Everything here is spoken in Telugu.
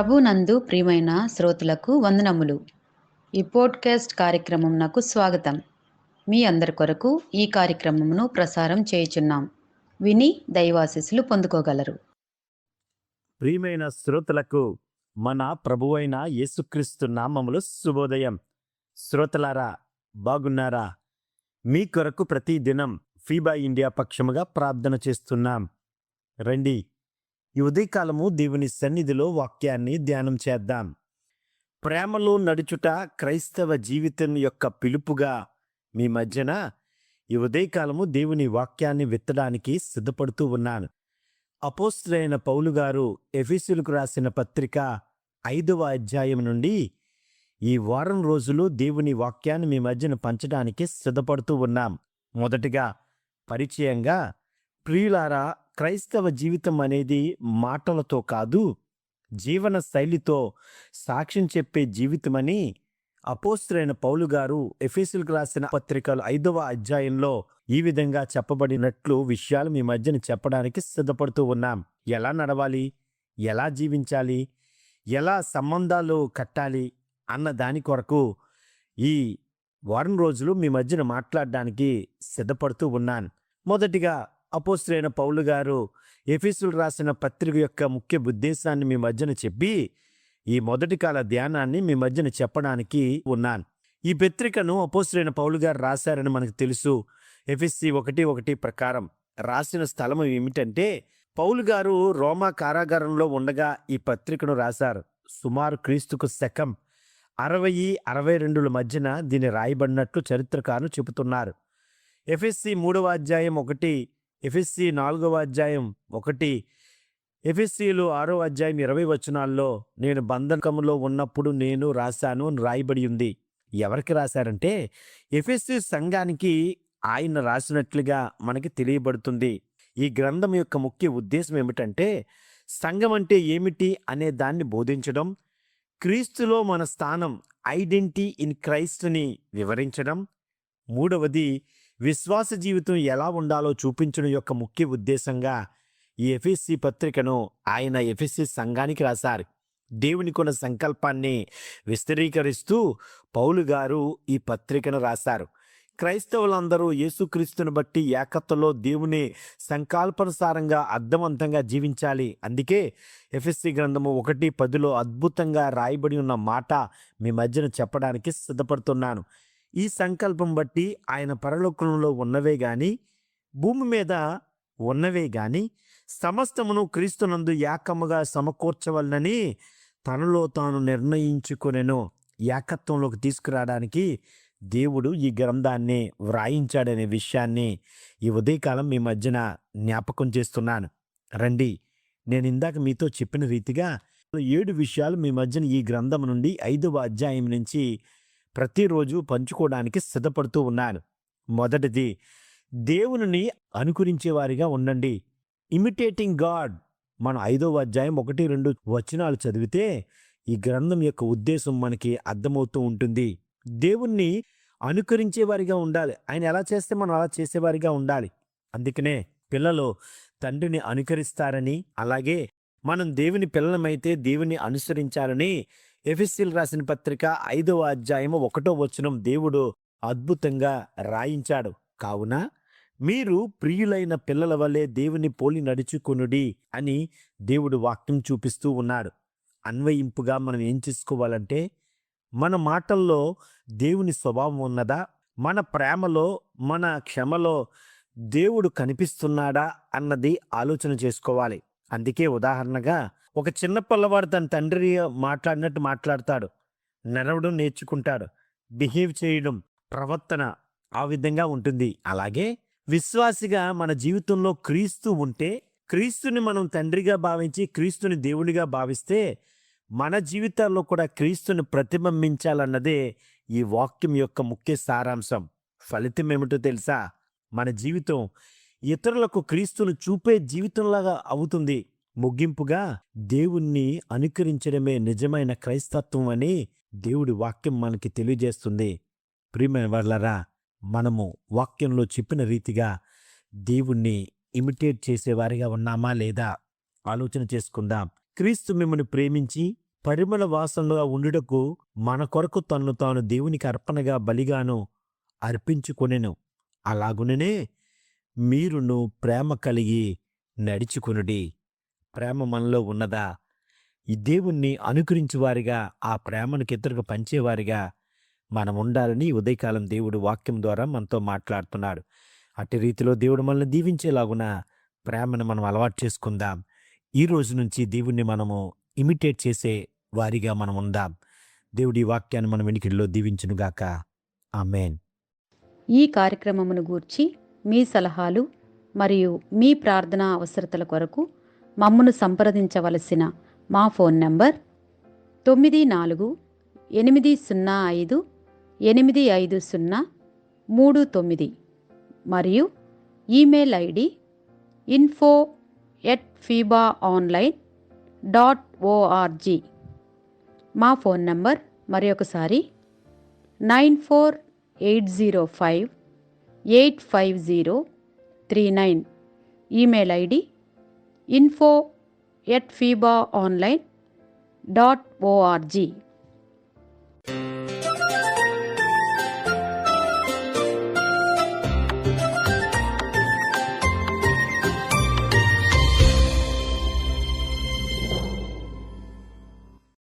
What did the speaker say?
ప్రభునందు ప్రియమైన శ్రోతలకు వందనములు. ఈ పోడ్కాస్ట్ కార్యక్రమం నాకు స్వాగతం. మీ అందరి కొరకు ఈ కార్యక్రమమును ప్రసారం చేయుచున్నాం. విని దైవాశీస్సులు పొందుకోగలరు. ప్రియమైన శ్రోతలకు మన ప్రభువైన యేసుక్రీస్తు నామములో శుభోదయం. శ్రోతలారా, బాగున్నారా? మీ కొరకు ప్రతి దినం ఫీబా ఇండియా పక్షముగా ప్రార్థన చేస్తున్నాం. రండి, ఈ ఉదయకాలము దేవుని సన్నిధిలో వాక్యాన్ని ధ్యానం చేద్దాం. ప్రేమలో నడుచుట క్రైస్తవ జీవితం యొక్క పిలుపుగా మీ మధ్యన ఈ ఉదయకాలము దేవుని వాక్యాన్ని విత్తడానికి సిద్ధపడుతూ ఉన్నాను. అపోస్తలుడైన పౌలు గారు ఎఫెసీయులకు రాసిన పత్రిక 5వ అధ్యాయం నుండి ఈ వారం రోజులు దేవుని వాక్యాన్ని మీ మధ్యన పంచడానికి సిద్ధపడుతూ ఉన్నాం. మొదటిగా పరిచయంగా, ప్రియులారా, క్రైస్తవ జీవితం అనేది మాటలతో కాదు, జీవన శైలితో సాక్ష్యం చెప్పే జీవితమని అపోస్తలుడైన పౌలు గారు ఎఫెసీయులకు రాసిన పత్రికలు 5వ అధ్యాయంలో ఈ విధంగా చెప్పబడినట్లు విషయాలు మీ మధ్యన చెప్పడానికి సిద్ధపడుతూ ఉన్నాం. ఎలా నడవాలి, ఎలా జీవించాలి, ఎలా సంబంధాలు కట్టాలి అన్న దాని కొరకు ఈ వారం రోజులు మీ మధ్యన మాట్లాడడానికి సిద్ధపడుతూ ఉన్నాను. మొదటిగా అపోస్తలుడైన పౌలు గారు ఎఫెసీయులకు రాసిన పత్రిక యొక్క ముఖ్య ఉద్దేశాన్ని మీ మధ్యన చెప్పి ఈ మొదటి కాల ధ్యానాన్ని మీ మధ్యన చెప్పడానికి ఉన్నాను. ఈ పత్రికను అపోస్తలుడైన పౌలు గారు రాశారని మనకు తెలుసు. ఎఫెసీ 1:1 ప్రకారం రాసిన స్థలం ఏమిటంటే, పౌలు గారు రోమా కారాగారంలో ఉండగా ఈ పత్రికను రాశారు. సుమారు క్రీస్తుకు శకం 60-62ల మధ్యన దీన్ని రాయబడినట్లు చరిత్రకారులు చెబుతున్నారు. ఎఫెసీ 3వ అధ్యాయం 1, ఎఫెసీ 4వ అధ్యాయం 1, ఎఫెసీయులు 6వ అధ్యాయం 20 వచనాల్లో నేను బంధకములో ఉన్నప్పుడు నేను రాశాను అని రాయబడి ఉంది. ఎవరికి రాశారంటే ఎఫెసీ సంఘానికి ఆయన రాసినట్లుగా మనకి తెలియబడుతుంది. ఈ గ్రంథం యొక్క ముఖ్య ఉద్దేశం ఏమిటంటే, సంఘం అంటే ఏమిటి అనే దాన్ని బోధించడం, క్రీస్తులో మన స్థానం ఐడెంటిటీ ఇన్ క్రైస్ట్ని వివరించడం, మూడవది విశ్వాస జీవితం ఎలా ఉండాలో చూపించడం యొక్క ముఖ్య ఉద్దేశంగా ఈ ఎఫెసీ పత్రికను ఆయన ఎఫెసీ సంఘానికి రాశారు. దేవుని కొన్న సంకల్పాన్ని విస్తరీకరిస్తూ పౌలు గారు ఈ పత్రికను రాశారు. క్రైస్తవులందరూ యేసుక్రీస్తుని బట్టి ఏకత్వలో దేవుని సంకల్పానుసారంగా అర్థవంతంగా జీవించాలి. అందుకే ఎఫెసీ గ్రంథము 1:10లో అద్భుతంగా రాయబడి ఉన్న మాట మీ మధ్యన చెప్పడానికి సిద్ధపడుతున్నాను. ఈ సంకల్పం బట్టి ఆయన పరలోకంలో ఉన్నవే గాని భూమి మీద ఉన్నవే గాని సమస్తమును క్రీస్తునందు ఏకముగా సమకూర్చవలనని తనలో తాను నిర్ణయించుకొనెను. ఏకత్వంలోకి తీసుకురావడానికి దేవుడు ఈ గ్రంథాన్ని వ్రాయించాడనే విషయాన్ని ఈ ఉదయకాలం మీ మధ్యన జ్ఞాపకం చేస్తున్నాను. రండి, నేను ఇందాక మీతో చెప్పిన రీతిగా 7 విషయాలు మీ మధ్యన ఈ గ్రంథం నుండి 5వ అధ్యాయం నుంచి ప్రతిరోజు పంచుకోవడానికి సిద్ధపడుతూ ఉన్నాను. మొదటిది, దేవునిని అనుకరించే వారిగా ఉండండి. Imitating God. మనం 5వ అధ్యాయం 1-2 వచనాలు చదివితే ఈ గ్రంథం యొక్క ఉద్దేశం మనకి అర్థమవుతూ ఉంటుంది. దేవుణ్ణి అనుకరించే వారిగా ఉండాలి. ఆయన ఎలా చేస్తే మనం అలా చేసేవారిగా ఉండాలి. అందుకనే పిల్లలు తండ్రిని అనుకరిస్తారని, అలాగే మనం దేవుని పిల్లలమైతే దేవుని అనుసరించాలని ఎఫెసీయులకు రాసిన పత్రిక 5వ అధ్యాయం 1వ వచనం దేవుడు అద్భుతంగా రాయించాడు. కావున మీరు ప్రియులైన పిల్లల వలె దేవుని పోలి నడుచుకొనుడి అని దేవుడు వాక్యం చూపిస్తూ ఉన్నాడు. అన్వయింపుగా మనం ఏం చేసుకోవాలంటే, మన మాటల్లో దేవుని స్వభావం ఉన్నదా? మన ప్రేమలో, మన క్షమలో దేవుడు కనిపిస్తున్నాడా అన్నది ఆలోచన చేసుకోవాలి. అందుకే ఉదాహరణగా ఒక చిన్న పిల్లవాడు తన తండ్రి మాట్లాడినట్టు మాట్లాడతాడు, నడవడం నేర్చుకుంటాడు, బిహేవ్ చేయడం, ప్రవర్తన ఆ విధంగా ఉంటుంది. అలాగే విశ్వాసిగా మన జీవితంలో క్రీస్తు ఉంటే, క్రీస్తుని మనం తండ్రిగా భావించి క్రీస్తుని దేవునిగా భావిస్తే మన జీవితాల్లో కూడా క్రీస్తుని ప్రతిబింబించాలన్నదే ఈ వాక్యం యొక్క ముఖ్య సారాంశం. ఫలితం ఏమిటో తెలుసా? మన జీవితం ఇతరులకు క్రీస్తును చూపే జీవితంలాగా అవుతుంది. ముగింపుగా దేవుణ్ణి అనుకరించడమే నిజమైన క్రైస్తత్వం అని దేవుడి వాక్యం మనకి తెలియజేస్తుంది. ప్రియమైన వాళ్ళరా, మనము వాక్యంలో చెప్పిన రీతిగా దేవుణ్ణి ఇమిటేట్ చేసేవారిగా ఉన్నామా లేదా ఆలోచన చేసుకుందాం. క్రీస్తు మిమ్మల్ని ప్రేమించి పరిమళ వాసనగా ఉండుటకు మన కొరకు తన్ను తాను దేవునికి అర్పణగా బలిగాను అర్పించుకొనెను. అలాగుననే మీరును ప్రేమ కలిగి నడుచుకొనుడి. ప్రేమ మనలో ఉన్నదా? ఈ దేవుణ్ణి అనుకరించువారిగా, ఆ ప్రేమను ఇతరులకు పంచేవారిగా మనం ఉండాలని ఈ ఉదయకాలం దేవుడు వాక్యం ద్వారా మనతో మాట్లాడుతున్నాడు. అట్టి రీతిలో దేవుడు మనల్ని దీవించేలాగున ప్రేమను మనం అలవాటు చేసుకుందాం. ఈ రోజు నుంచి దేవుణ్ణి మనము ఇమిటేట్ చేసే వారిగా మనం ఉందాం. దేవుడి వాక్యాన్ని మన వెనుకల్లో దీవించునుగాక. ఆమేన్. ఈ కార్యక్రమమును గూర్చి మీ సలహాలు మరియు మీ ప్రార్థనా అవసరతల కొరకు మమ్మను సంప్రదించవలసిన మా ఫోన్ నంబర్ 94-850-850-39 మరియు ఈమెయిల్ ఐడి info@fibaonline.org. మా ఫోన్ నంబర్ మరొకసారి 94-805-850-39. Email ID info@fibaonline.org.